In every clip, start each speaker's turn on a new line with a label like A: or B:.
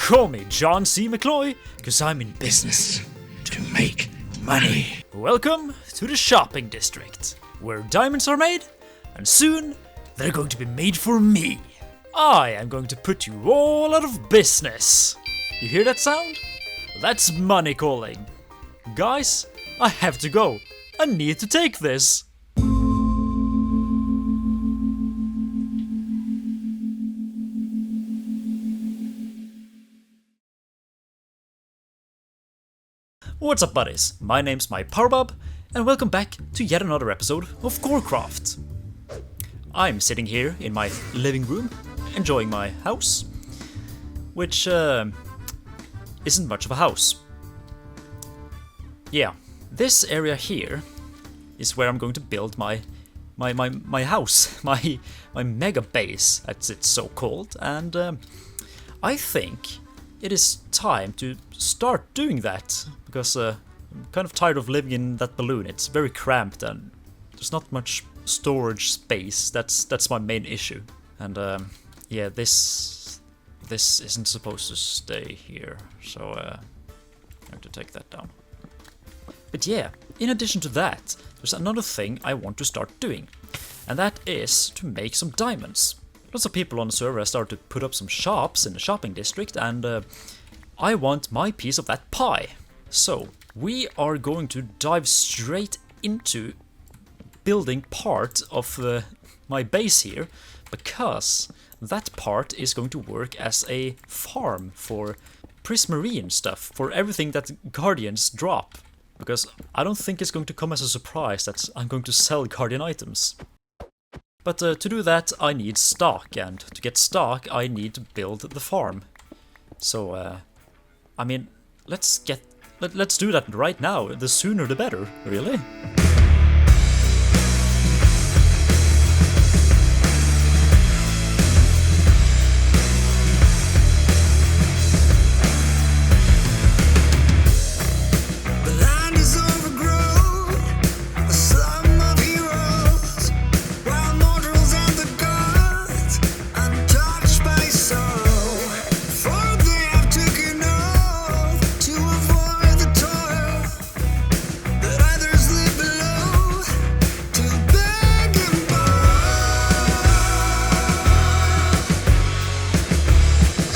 A: Call me John C. Macleod, cause I'm in business to make money. Welcome to the shopping district, where diamonds are made, and soon they're going to be made for me. I am going to put you all out of business. You hear that sound? That's money calling. Guys, I have to go. I need to take this. What's up, buddies? My name's Mypowerbob, and welcome back to yet another episode of CORECRAFT. I'm sitting here in my living room, enjoying my house, which isn't much of a house. Yeah, this area here is where I'm going to build my house, my mega base, as it's so called, and I think it is time to start doing that, because I'm kind of tired of living in that balloon. It's very cramped and there's not much storage space. That's my main issue. And yeah, this isn't supposed to stay here, so I have to take that down. But yeah, in addition to that, there's another thing I want to start doing, and that is to make some diamonds. Lots of people on the server have started to put up some shops in the shopping district, and I want my piece of that pie. So, we are going to dive straight into building part of my base here, because that part is going to work as a farm for Prismarine stuff, for everything that Guardians drop. Because I don't think it's going to come as a surprise that I'm going to sell Guardian items. But to do that, I need stock, and to get stock, I need to build the farm. So, I mean, let's do that right now. The sooner the better, really.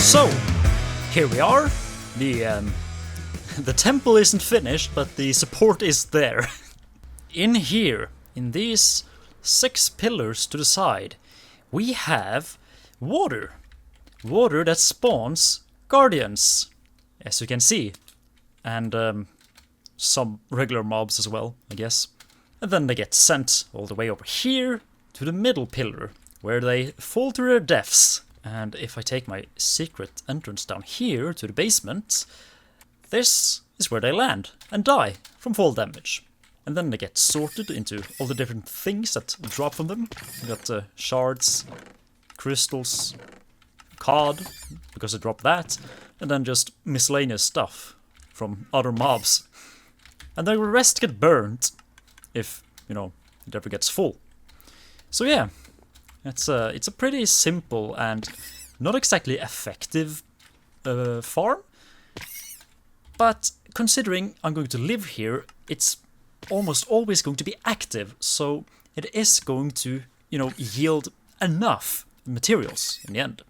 A: So, here we are. The temple isn't finished, but the support is there. In here, in these 6 pillars to the side, we have water. Water that spawns guardians, as you can see. And some regular mobs as well, I guess. And then they get sent all the way over here to the middle pillar, where they fall to their deaths. And if I take my secret entrance down here to the basement, this is where they land and die from fall damage. And then they get sorted into all the different things that drop from them. We got shards, crystals, cod, because I dropped that, and then just miscellaneous stuff from other mobs. And then the rest get burnt if, you know, it ever gets full. So yeah. It's a pretty simple and not exactly effective farm, but considering I'm going to live here, it's almost always going to be active, so it is going to, you know, yield enough materials in the end.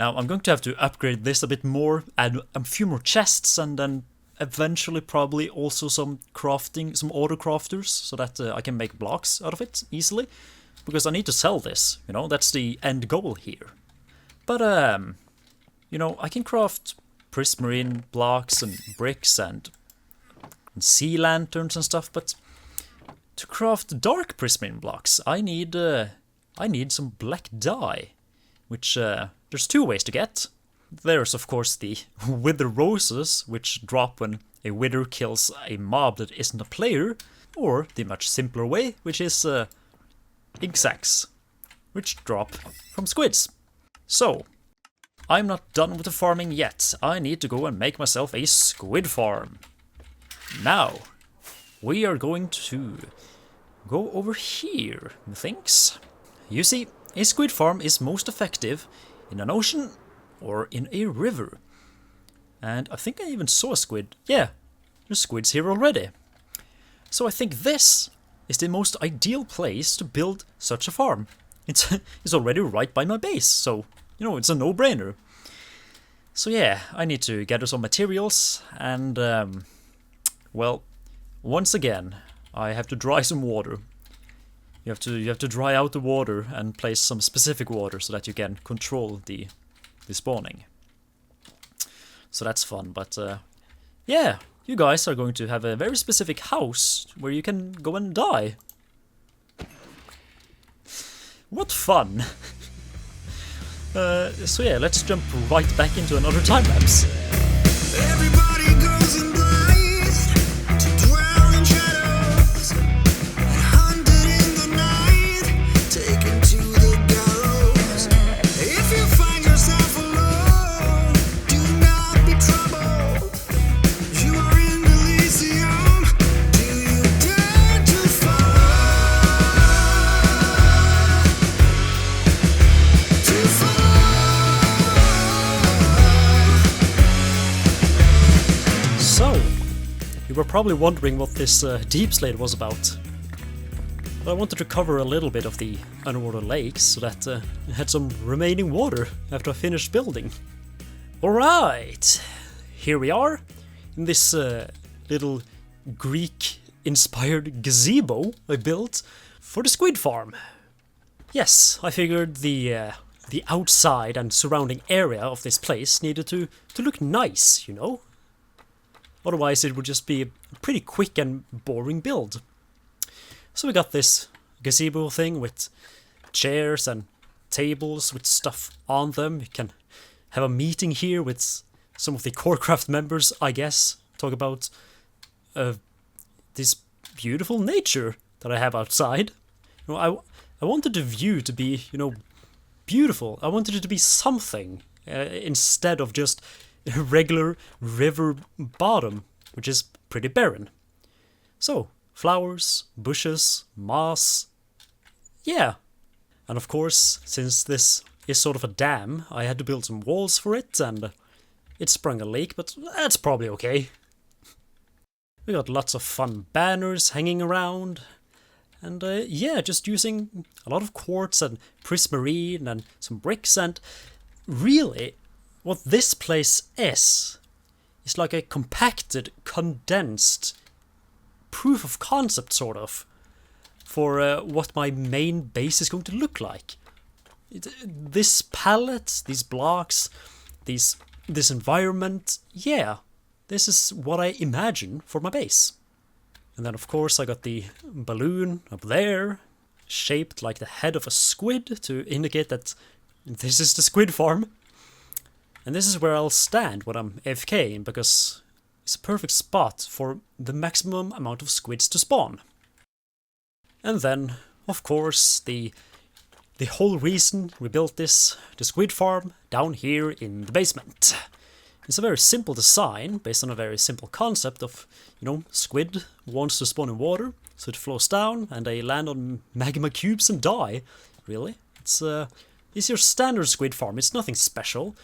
A: Now I'm going to have to upgrade this a bit more, add a few more chests, and then eventually probably also some crafting, some auto crafters, so that I can make blocks out of it easily. Because I need to sell this, you know, that's the end goal here. But, you know, I can craft prismarine blocks and bricks and sea lanterns and stuff, but to craft dark prismarine blocks, I need some black dye, which there's 2 ways to get. There's, of course, the wither roses, which drop when a wither kills a mob that isn't a player, or the much simpler way, which is ink sacs, which drop from squids. So, I'm not done with the farming yet. I need to go and make myself a squid farm. Now, we are going to go over here, methinks. You see, a squid farm is most effective in an ocean or in a river. And I think I even saw a squid. Yeah, there's squids here already. So I think this is the most ideal place to build such a farm. It's already right by my base, so, you know, it's a no-brainer. So yeah, I need to gather some materials, and, well, once again, I have to dry some water. You have to dry out the water and place some specific water so that you can control the spawning. So that's fun, but yeah, you guys are going to have a very specific house where you can go and die. What fun! So yeah, let's jump right back into another time lapse.
B: Everybody goes in blind to dwell in shadows, and hunted in the night, taken to the gallows. If you find yourself alone, do not be troubled. You are in Elysium. Do you dare to fall? To fall.
A: So, you were probably wondering what this deep slate was about. But I wanted to cover a little bit of the underwater lakes so that it had some remaining water after I finished building. Alright, here we are in this little Greek-inspired gazebo I built for the Squid Farm. Yes, I figured the outside and surrounding area of this place needed to look nice, you know? Otherwise it would just be a pretty quick and boring build. So we got this gazebo thing with chairs and tables with stuff on them. You can have a meeting here with some of the CORECRAFT members, I guess. Talk about this beautiful nature that I have outside. You know, I wanted the view to be, you know, beautiful. I wanted it to be something instead of just a regular river bottom, which is pretty barren. So, flowers, bushes, moss, yeah. And of course, since this is sort of a dam, I had to build some walls for it, and it sprung a leak, but that's probably okay. We got lots of fun banners hanging around, and yeah, just using a lot of quartz and prismarine and some bricks, and really, what this place is like a compacted, condensed proof of concept, sort of, for what my main base is going to look like. This palette, these blocks, this environment, yeah, this is what I imagine for my base. And then of course I got the balloon up there, shaped like the head of a squid to indicate that this is the Squid Farm. And this is where I'll stand when I'm AFKing, because it's a perfect spot for the maximum amount of squids to spawn. And then, of course, the whole reason we built the Squid Farm down here in the basement. It's a very simple design, based on a very simple concept of, you know, squid wants to spawn in water, so it flows down, and they land on magma cubes and die. Really? It's your standard Squid Farm, it's nothing special.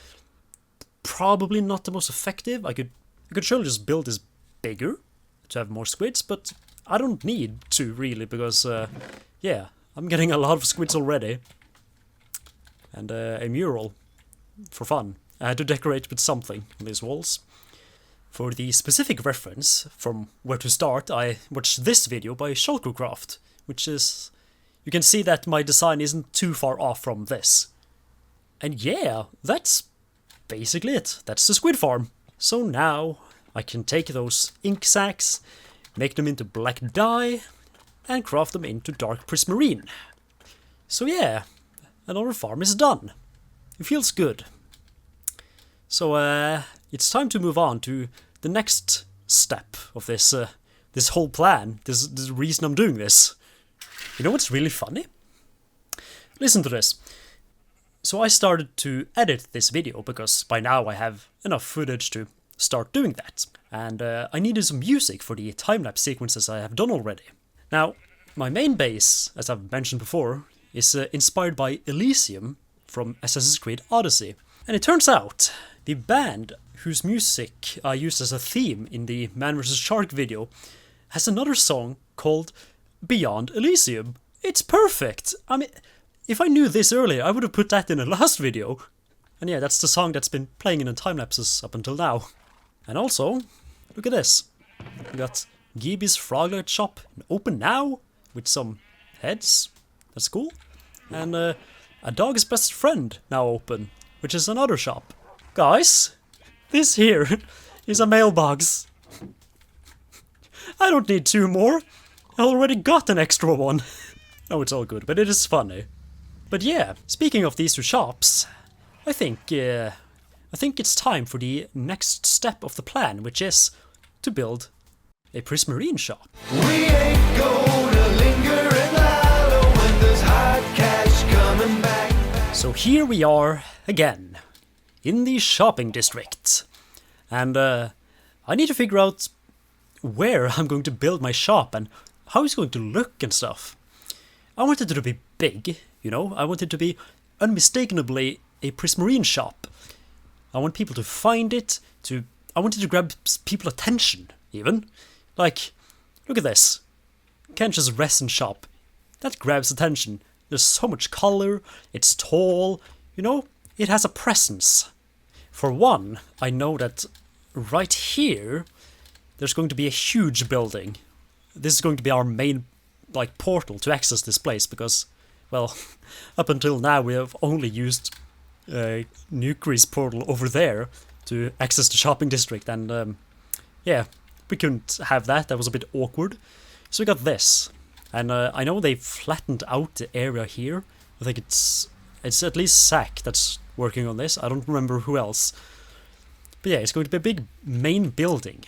A: Probably not the most effective. I could surely just build this bigger to have more squids, but I don't need to really, because yeah, I'm getting a lot of squids already. And a mural for fun. I had to decorate with something on these walls. For the specific reference from where to start, I watched this video by Shulkercraft, which is, you can see that my design isn't too far off from this. And yeah, that's basically it. That's the Squid Farm. So now I can take those ink sacs, make them into black dye, and craft them into dark prismarine. So yeah, another farm is done. It feels good. So it's time to move on to the next step of this whole plan. This reason I'm doing this. You know what's really funny? Listen to this. So I started to edit this video because by now I have enough footage to start doing that. And I needed some music for the time-lapse sequences I have done already. Now, my main base, as I've mentioned before, is inspired by Elysium from Assassin's Creed Odyssey. And it turns out, the band whose music I used as a theme in the Man vs. Shark video, has another song called Beyond Elysium. It's perfect! I mean, if I knew this earlier, I would have put that in the last video. And yeah, that's the song that's been playing in the time-lapses up until now. And also, look at this. We got Gibi's Froglet shop open now, with some heads. That's cool. And a dog's best friend now open, which is another shop. Guys, this here is a mailbox. I don't need 2 more. I already got an extra one. No, it's all good, but it is funny. But yeah, speaking of these 2 shops, I think it's time for the next step of the plan, which is to build a Prismarine shop.
B: We ain't gonna linger and lie when there's hot cash coming back.
A: So here we are again, in the shopping district. And I need to figure out where I'm going to build my shop and how it's going to look and stuff. I wanted it to be big, you know, I want it to be unmistakably a Prismarine shop. I want people to find it, I wanted to grab people's attention, even. Like, look at this. Kench's resin shop. That grabs attention. There's so much color, it's tall, you know, it has a presence. For one, I know that right here, there's going to be a huge building. This is going to be our main, like, portal to access this place, because, well, up until now we have only used Nucre's portal over there to access the shopping district, and yeah, we couldn't have that. That was a bit awkward. So we got this, and I know they flattened out the area here. I think it's at least Zack that's working on this. I don't remember who else. But yeah, it's going to be a big main building.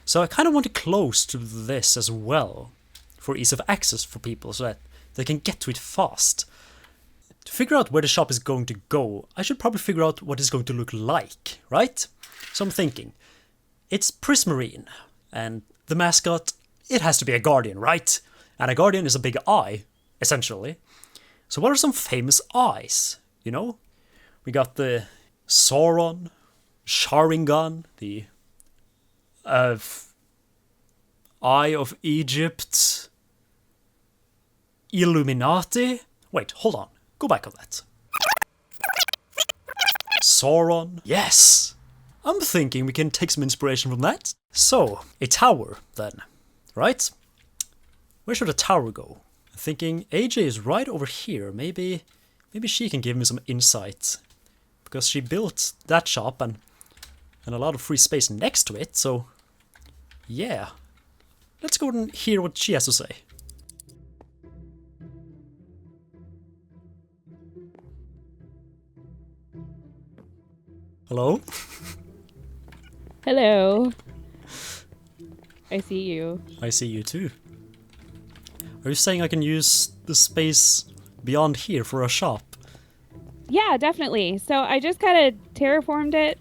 A: So I kind of want it close to this as well, for ease of access for people, so that they can get to it fast. To figure out where the shop is going to go, I should probably figure out what it's going to look like, right? So I'm thinking, it's Prismarine, and the mascot, it has to be a guardian, right? And a guardian is a big eye, essentially. So what are some famous eyes, you know? We got the Sauron, Sharingan, the Eye of Egypt, Illuminati. Wait, hold on. Go back on that. Sauron. Yes! I'm thinking we can take some inspiration from that. So, a tower, then. Right? Where should a tower go? I'm thinking AJ is right over here. Maybe she can give me some insight. Because she built that shop and a lot of free space next to it, so... yeah. Let's go and hear what she has to say. Hello?
C: Hello. I see you.
A: I see you too. Are you saying I can use the space beyond here for a shop?
C: Yeah, definitely. So I just kind of terraformed it.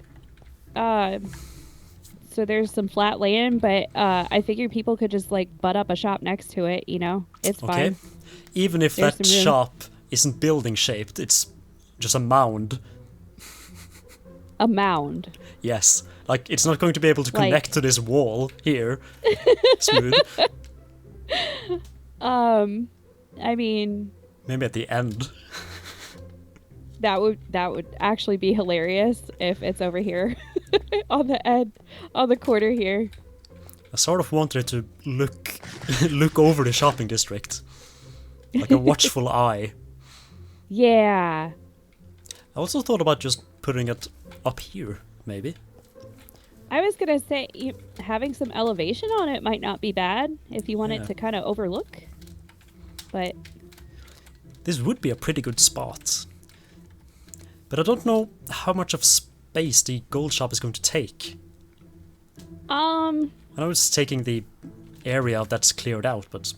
C: So there's some flat land, but I figured people could just like butt up a shop next to it, you know? It's
A: Okay.
C: fine.
A: Even if
C: There's
A: that
C: some room.
A: shop isn't building shaped, it's just a mound.
C: A mound.
A: Yes. Like, it's not going to be able to
C: Like-
A: connect to this wall here. Smooth.
C: I mean,
A: Maybe at the end.
C: that would actually be hilarious if it's over here on the end, on the corner here.
A: I sort of wanted it to look over the shopping district. Like a watchful eye.
C: Yeah.
A: I also thought about just putting it up here, maybe.
C: I was gonna say having some elevation on it might not be bad if you want
A: Yeah.
C: it to kind of overlook. But
A: This would be a pretty good spot. But I don't know how much of space the gold shop is going to take. I know it's taking the area that's cleared out, but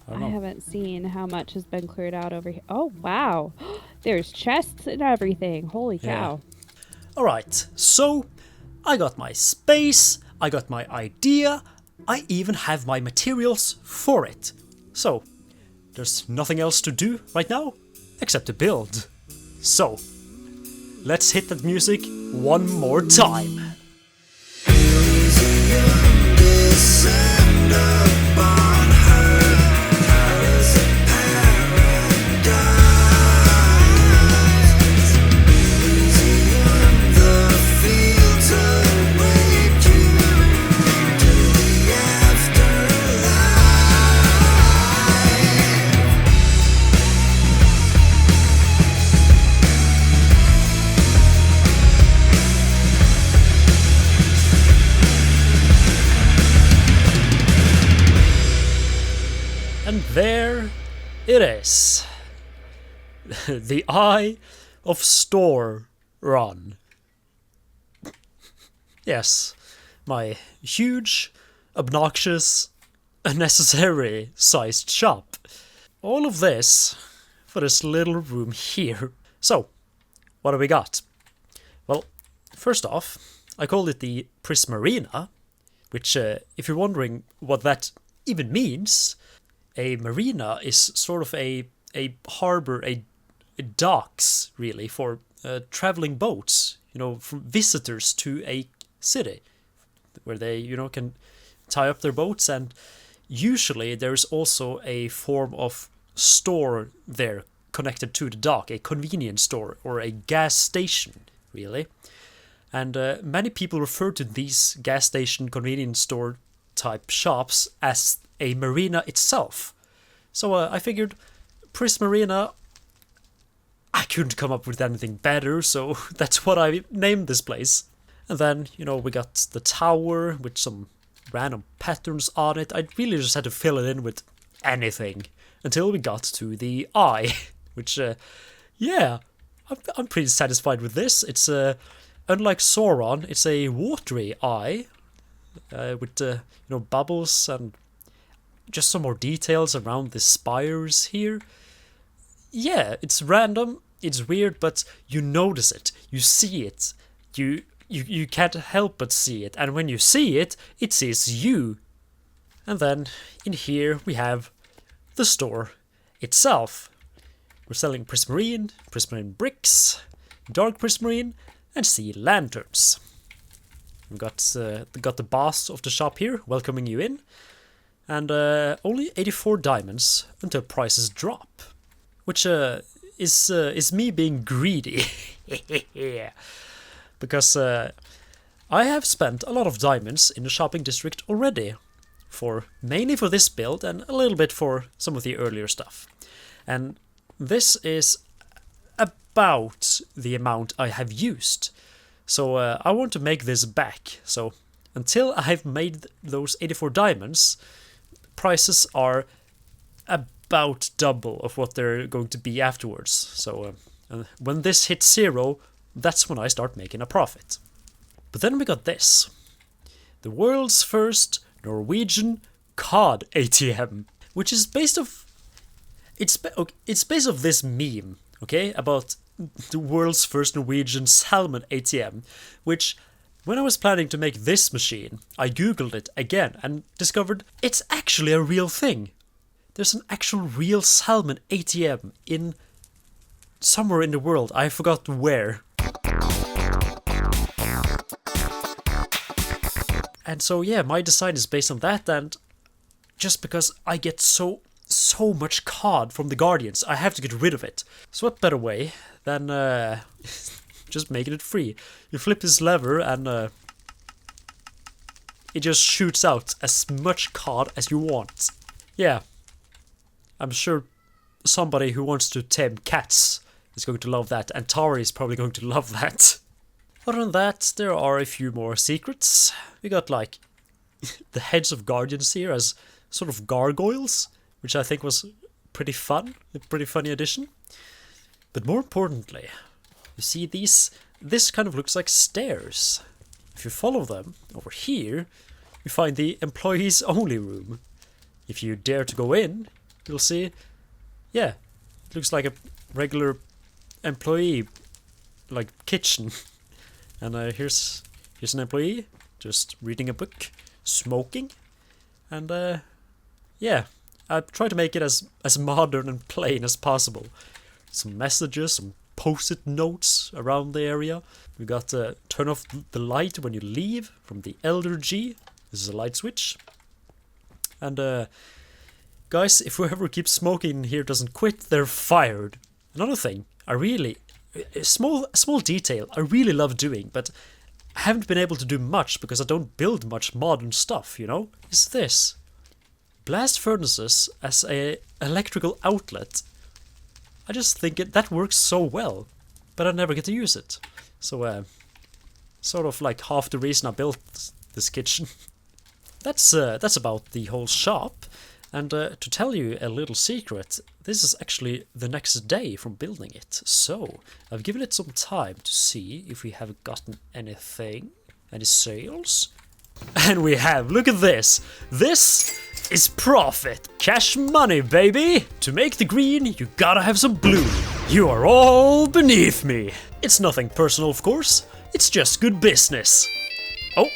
A: I don't know.
C: I haven't seen how much has been cleared out over here. Oh wow, there's chests and everything. Holy cow!
A: Alright, so I got my space, I got my idea, I even have my materials for it. So, there's nothing else to do right now except to build. So, let's hit that music one more time.
B: Elysium, descend upon her. Paradise, Elysium, the fields await you to the afterlife.
A: And there it is. The Eye of Store Run. Yes, my huge, obnoxious, unnecessary sized shop. All of this for this little room here. So, what do we got? Well, first off, I called it the Prismarina, which, if you're wondering what that even means, a marina is sort of a harbor, a docks, really, for traveling boats, from visitors to a city, where they, can tie up their boats, and usually there's also a form of store there connected to the dock, a convenience store, or a gas station, really. And many people refer to these gas station, convenience store type shops as a marina itself. So I figured Prismarina, I couldn't come up with anything better, so that's what I named this place. And then, we got the tower with some random patterns on it. I really just had to fill it in with anything until we got to the eye, which, I'm pretty satisfied with this. It's, unlike Sauron, it's a watery eye with, bubbles and just some more details around the spires here. Yeah, it's random, it's weird, but you notice it, you see it, you can't help but see it, and when you see it, it sees you. And then in here we have the store itself. We're selling prismarine bricks, dark prismarine, and sea lanterns. We've got the boss of the shop here welcoming you in. And only 84 diamonds until prices drop, which is me being greedy. Because I have spent a lot of diamonds in the shopping district already, mainly for this build and a little bit for some of the earlier stuff. And this is about the amount I have used. So I want to make this back. So until I've made those 84 diamonds, prices are about double of what they're going to be afterwards. So when this hits 0, that's when I start making a profit. But then we got this. The world's first Norwegian COD ATM, which is based off... It's based off this meme, okay, about the world's first Norwegian salmon ATM, which... When I was planning to make this machine, I googled it again and discovered it's actually a real thing. There's an actual real salmon ATM in somewhere in the world. I forgot where. And so yeah, my design is based on that, and just because I get so much cod from the Guardians, I have to get rid of it. So what better way than just making it free? You flip this lever and it just shoots out as much cod as you want. Yeah, I'm sure somebody who wants to tame cats is going to love that, and Tari is probably going to love that. Other than that, there are a few more secrets. We got like the heads of Guardians here as sort of gargoyles, which I think was pretty fun, a pretty funny addition. But more importantly, you see this kind of looks like stairs. If you follow them over here, you find the employees only room. If you dare to go in, you'll see, yeah, it looks like a regular employee, like kitchen. And here's an employee just reading a book, smoking, and yeah, I try to make it as modern and plain as possible. Some messages, some post-it notes around the area. We got turn off the light when you leave from the Elder G. This is a light switch. And guys, if whoever keeps smoking in here doesn't quit, they're fired. Another thing, a small detail I really love doing, but I haven't been able to do much because I don't build much modern stuff, you know, is this. Blast furnaces as a electrical outlet. I just think that works so well, but I never get to use it. So, sort of like half the reason I built this kitchen. That's about the whole shop. And to tell you a little secret, this is actually the next day from building it. So, I've given it some time to see if we have gotten anything. Any sales? And we have, look at this! This is profit! Cash money, baby! To make the green, you gotta have some blue. You are all beneath me. It's nothing personal, of course. It's just good business. Oh,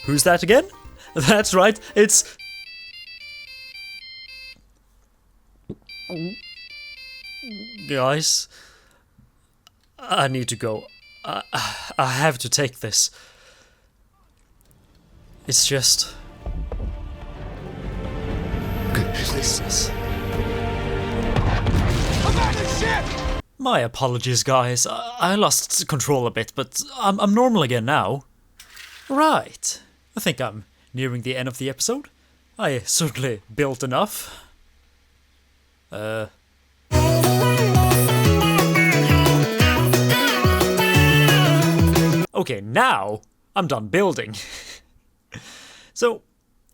A: who's that again? That's right, it's... Guys, I need to go. I have to take this. It's just... good business. My apologies, guys. I lost control a bit, but I'm normal again now. Right. I think I'm nearing the end of the episode. I certainly built enough. Okay, now I'm done building. So,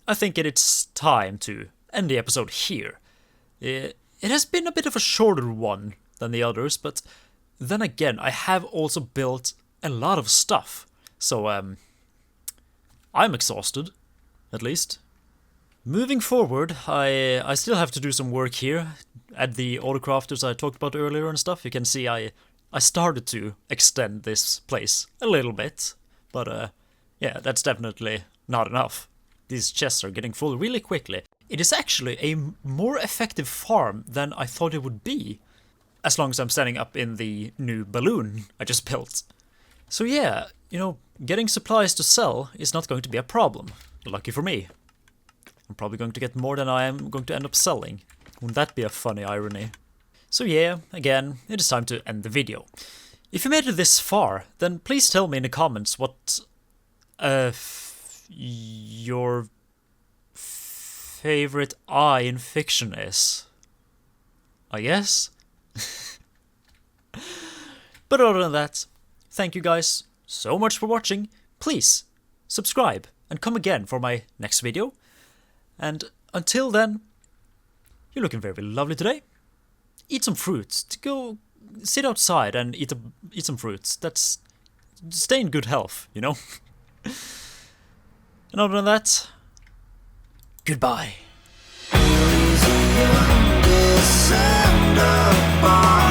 A: I think it's time to end the episode here. It has been a bit of a shorter one than the others, but then again, I have also built a lot of stuff. So, I'm exhausted, at least. Moving forward, I still have to do some work here. Add the Corecrafters I talked about earlier and stuff. You can see I started to extend this place a little bit. But yeah, that's definitely not enough. These chests are getting full really quickly. It is actually a more effective farm than I thought it would be. As long as I'm standing up in the new balloon I just built. So yeah, you know, getting supplies to sell is not going to be a problem. Lucky for me. I'm probably going to get more than I am going to end up selling. Wouldn't that be a funny irony? So yeah, again, it is time to end the video. If you made it this far, then please tell me in the comments what your favorite eye in fiction is. I guess? But other than that, thank you guys so much for watching. Please subscribe and come again for my next video. And until then, you're looking very lovely today. Eat some fruits. Go sit outside and eat some fruits. That's stay in good health, you know. And other than that, goodbye.
B: Elysium, descend upon